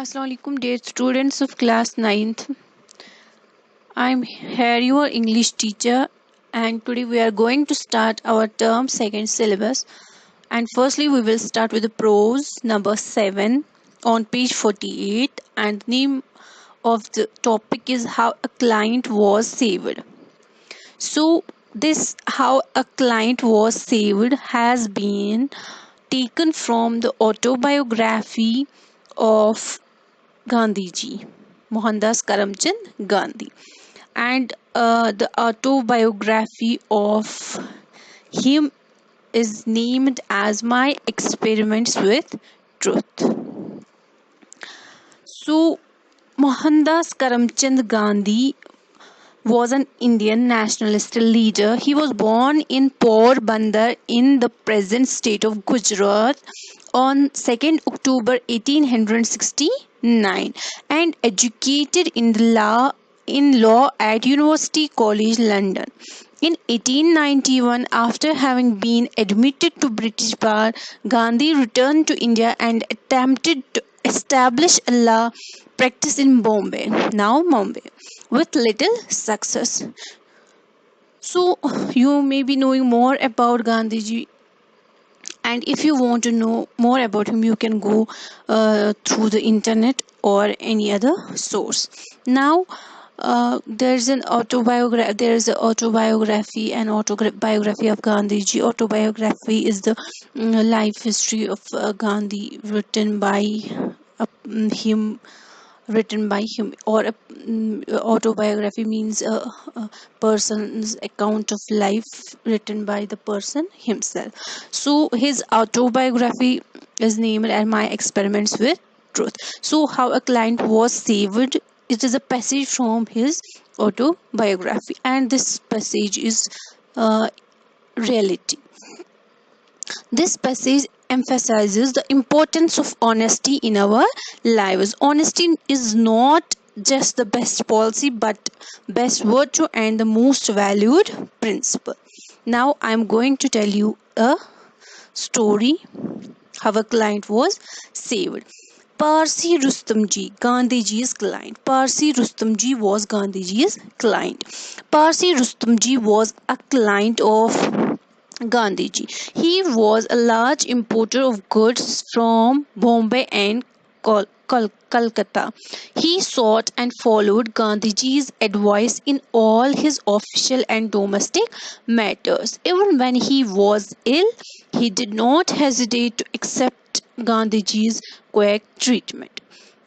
Assalamu alaikum dear students of class 9th. I'm here your English teacher and today we are going to start our term second syllabus, and firstly we will start with the prose number 7 on page 48, and the name of the topic is how a client was saved. So this how a client was saved has been taken from the autobiography of Gandhiji, Mohandas Karamchand Gandhi, and the autobiography of him is named as My Experiments with Truth. So, Mohandas Karamchand Gandhi was an Indian nationalist leader. He was born in Porbandar in the present state of Gujarat on 2nd October 1869 and educated in law at University College London. In 1891, after having been admitted to British Bar, Gandhi returned to India and attempted to establish a law practice in Bombay, now Mumbai, with little success. So, you may be knowing more about Gandhiji, and if you want to know more about him, you can go through the internet or any other source. Now, there's an autobiography and autobiography of Gandhiji. Autobiography is the life history of Gandhi uh, him him, or autobiography means a person's account of life written by the person himself. So his autobiography is named as My Experiments with Truth. So how a client was saved, it is a passage from his autobiography, and this passage is reality. This passage emphasizes the importance of honesty in our lives. Honesty is not just the best policy but best virtue and the most valued principle. Now I am going to tell you a story how a client was saved. Parsi Rustamji, Gandhiji's client. Parsi Rustamji was Gandhiji's client. Parsi Rustamji was a client of Gandhiji. He was a large importer of goods from Bombay and Calcutta. He sought and followed Gandhiji's advice in all his official and domestic matters. Even when he was ill, he did not hesitate to accept Gandhiji's quick treatment.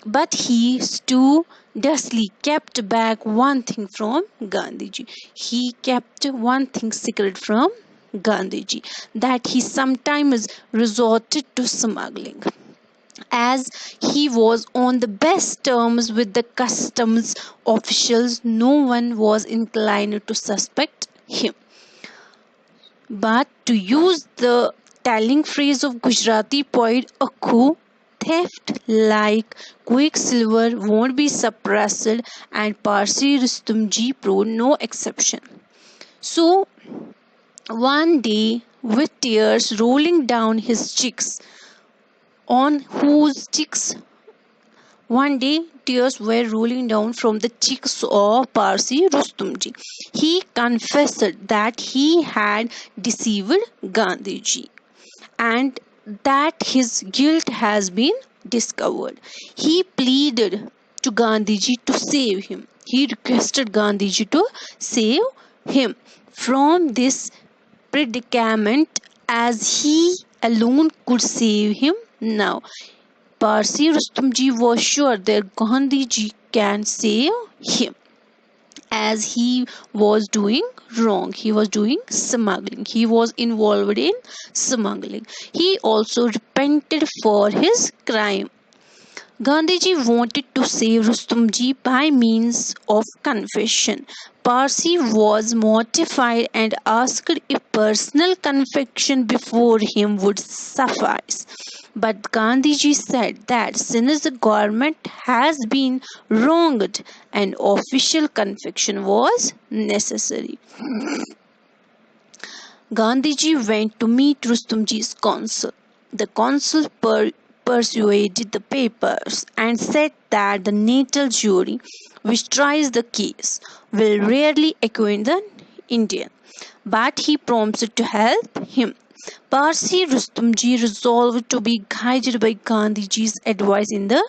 But he studiously kept back one thing from Gandhiji. He kept one thing secret from Gandhiji, that he sometimes resorted to smuggling. As he was on the best terms with the customs officials, no one was inclined to suspect him. But to use the telling phrase of Gujarati poet Akhu, theft like quicksilver won't be suppressed, and Parsi Rustamji proved no exception. So, one day, with tears rolling down his cheeks, on whose cheeks one day tears were rolling down from the cheeks of Parsi Rustamji, he confessed that he had deceived Gandhiji and that his guilt has been discovered. He pleaded to Gandhiji to save him. He requested Gandhiji to save him from this predicament, as he alone could save him now. Parsi Rustamji was sure that Gandhiji can save him, as he was doing wrong. He was doing smuggling. He was involved in smuggling. He also repented for his crime. Gandhiji wanted to save Rustamji by means of confession. Parsi was mortified and asked if personal confession before him would suffice. But Gandhiji said that since the government has been wronged, an official confession was necessary. Gandhiji went to meet Rustamji's consul. The consul persuaded the papers and said that the natal jury, which tries the case, will rarely acquit the Indian, but he promised to help him. Parsi Rustumji resolved to be guided by Gandhiji's advice in the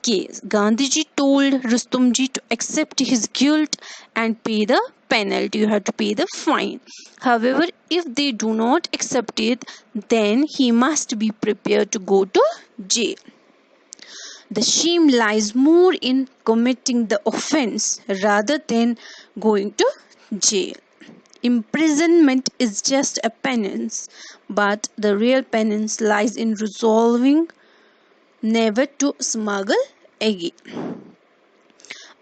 case. Gandhiji told Rustumji to accept his guilt and pay the penalty. You have to pay the fine. However, if they do not accept it, then he must be prepared to go to jail. The shame lies more in committing the offense rather than going to jail. Imprisonment is just a penance, but the real penance lies in resolving never to smuggle again.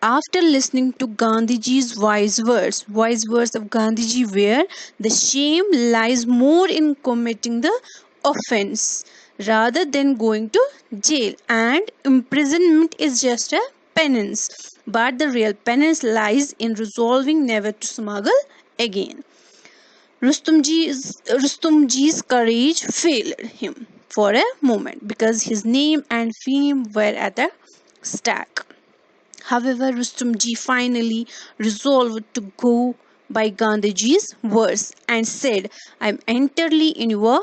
After listening to Gandhiji's wise words of Gandhiji were the shame lies more in committing the offense rather than going to jail, and imprisonment is just a penance, but the real penance lies in resolving never to smuggle again. Rustumji's courage failed him for a moment because his name and fame were at a stake. However, Rustumji finally resolved to go by Gandhiji's words and said, I am entirely in your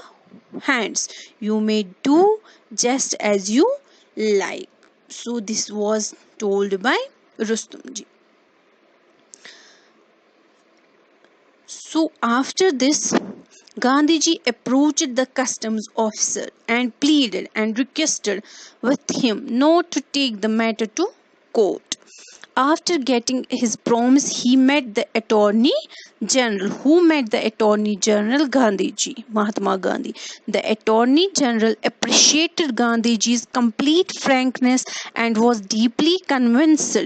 hands. You may do just as you like. So this was told by Rustumji. So after this, Gandhiji approached the customs officer and pleaded and requested with him not to take the matter to court. After getting his promise, he met the Attorney General. Who met the Attorney General? Gandhiji, Mahatma Gandhi. The Attorney General appreciated Gandhiji's complete frankness and was deeply convinced.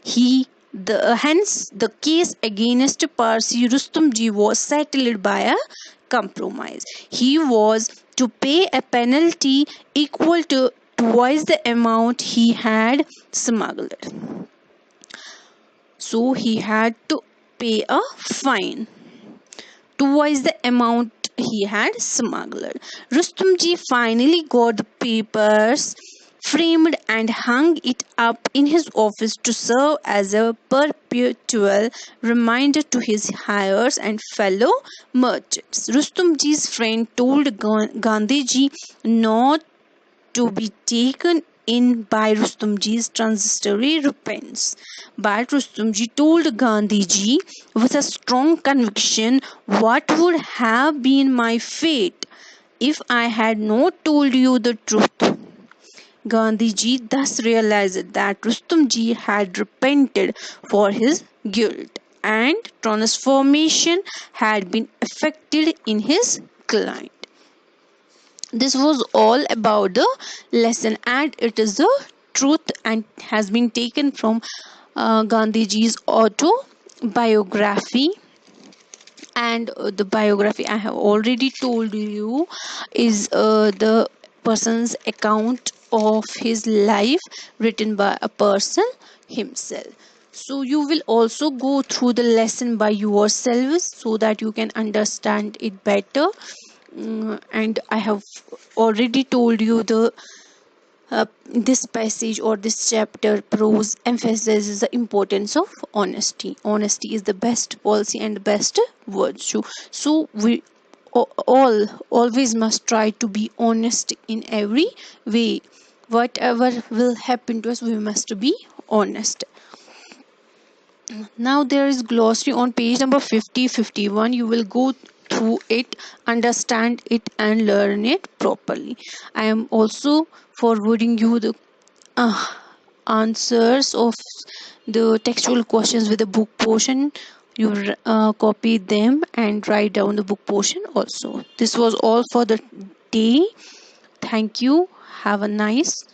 Hence, the case against Parsi Rustumji was settled by a compromise. He was to pay a penalty equal to twice the amount he had smuggled. So he had to pay a fine twice the amount he had smuggled. Rustumji finally got the papers framed and hung it up in his office to serve as a perpetual reminder to his heirs and fellow merchants. Rustumji's friend told Gandhiji not to be taken in by Rustumji's transitory repentance. But Rustumji told Gandhiji with a strong conviction, what would have been my fate if I had not told you the truth? Gandhiji thus realized that Rustumji had repented for his guilt and transformation had been effected in his client. This was all about the lesson, and it is the truth and has been taken from Gandhiji's autobiography. And the biography I have already told you is the person's account of his life written by a person himself. So you will also go through the lesson by yourselves so that you can understand it better. And I have already told you this passage or this chapter prose emphasizes the importance of honesty. Honesty is the best policy and the best virtue. So we all always must try to be honest in every way. Whatever will happen to us, we must be honest. Now there is glossary on page number 50-51. You will go through it, understand it and learn it properly. I am also forwarding you the answers of the textual questions with the book portion. You copy them and write down the book portion also. This was all for the day. Thank you. Have a nice day.